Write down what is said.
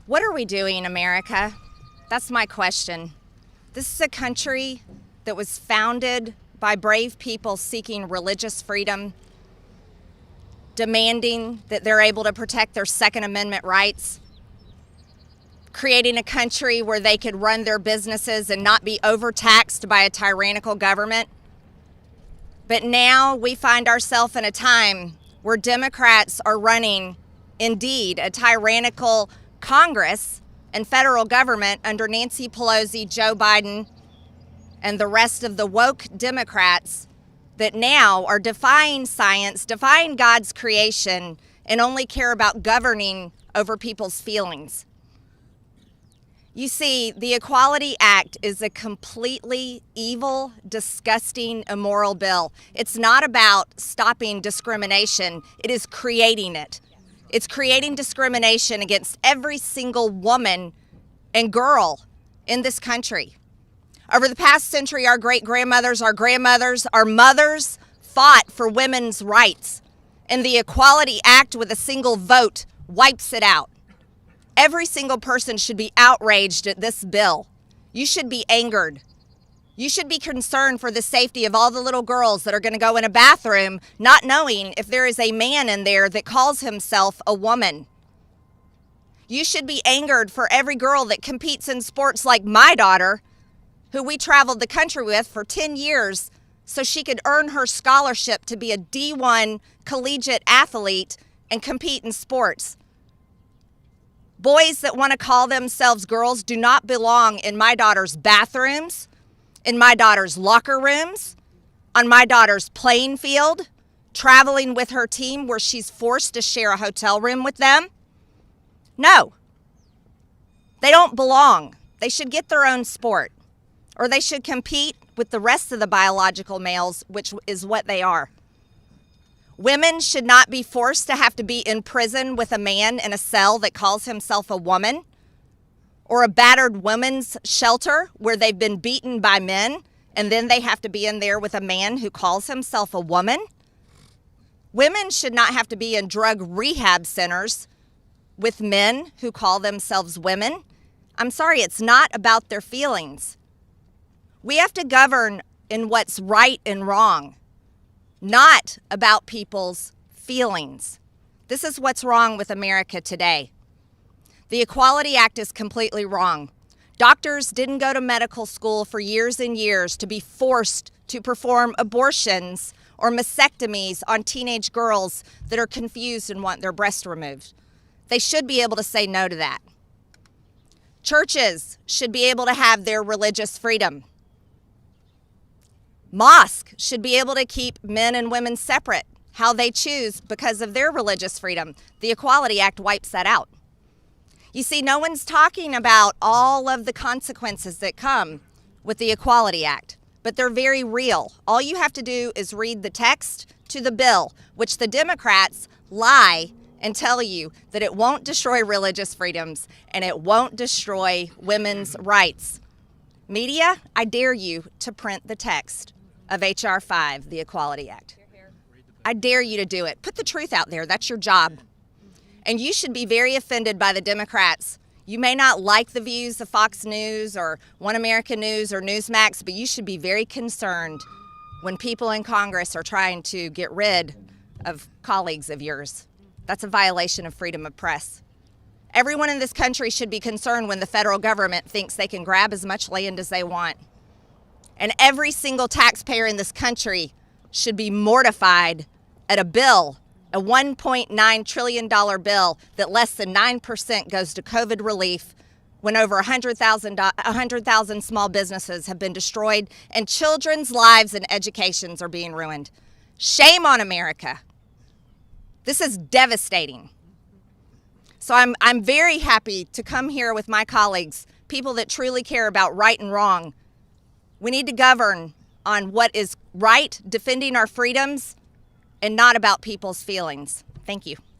What are we doing, America? That's my question. This is a country that was founded by brave people seeking religious freedom, demanding that they're able to protect their Second Amendment rights, creating a country where they could run their businesses and not be overtaxed by a tyrannical government. But now we find ourselves in a time where Democrats are running, indeed, a tyrannical Congress and federal government under Nancy Pelosi, Joe Biden, and the rest of the woke Democrats that now are defying science, defying God's creation, and only care about governing over people's feelings. You see, the Equality Act is a completely evil, disgusting, immoral bill. It's not about stopping discrimination, it is creating it. It's creating discrimination against every single woman and girl in this country. Over the past century, our great-grandmothers, our grandmothers, our mothers fought for women's rights. And the Equality Act, with a single vote, wipes it out. Every single person should be outraged at this bill. You should be angered. You should be concerned for the safety of all the little girls that are going to go in a bathroom not knowing if there is a man in there that calls himself a woman. You should be angered for every girl that competes in sports like my daughter, who we traveled the country with for 10 years so she could earn her scholarship to be a D1 collegiate athlete and compete in sports. Boys that want to call themselves girls do not belong in my daughter's bathrooms, in my daughter's locker rooms, on my daughter's playing field, traveling with her team where she's forced to share a hotel room with them. No, they don't belong. They should get their own sport, or they should compete with the rest of the biological males, which is what they are. Women should not be forced to have to be in prison with a man in a cell that calls himself a woman, or a battered women's shelter where they've been beaten by men, and then they have to be in there with a man who calls himself a woman. Women should not have to be in drug rehab centers with men who call themselves women. I'm sorry, it's not about their feelings. We have to govern in what's right and wrong, not about people's feelings. This is what's wrong with America today. The Equality Act is completely wrong. Doctors didn't go to medical school for years and years to be forced to perform abortions or mastectomies on teenage girls that are confused and want their breast removed. They should be able to say no to that. Churches should be able to have their religious freedom. Mosques should be able to keep men and women separate, how they choose because of their religious freedom. The Equality Act wipes that out. You see, no one's talking about all of the consequences that come with the Equality Act, but they're very real. All you have to do is read the text to the bill, which the Democrats lie and tell you that it won't destroy religious freedoms and it won't destroy women's rights. Media, I dare you to print the text of H.R. 5, the Equality Act. I dare you to do it. Put the truth out there. That's your job. And you should be very offended by the Democrats. You may not like the views of Fox News or One American News or Newsmax, but you should be very concerned when people in Congress are trying to get rid of colleagues of yours. That's a violation of freedom of press. Everyone in this country should be concerned when the federal government thinks they can grab as much land as they want. And every single taxpayer in this country should be mortified at a bill, a $1.9 trillion bill that less than 9% goes to COVID relief when over 100,000 small businesses have been destroyed and children's lives and educations are being ruined. Shame on America. This is devastating. So I'm very happy to come here with my colleagues, people that truly care about right and wrong. We need to govern on what is right, defending our freedoms, and not about people's feelings. Thank you.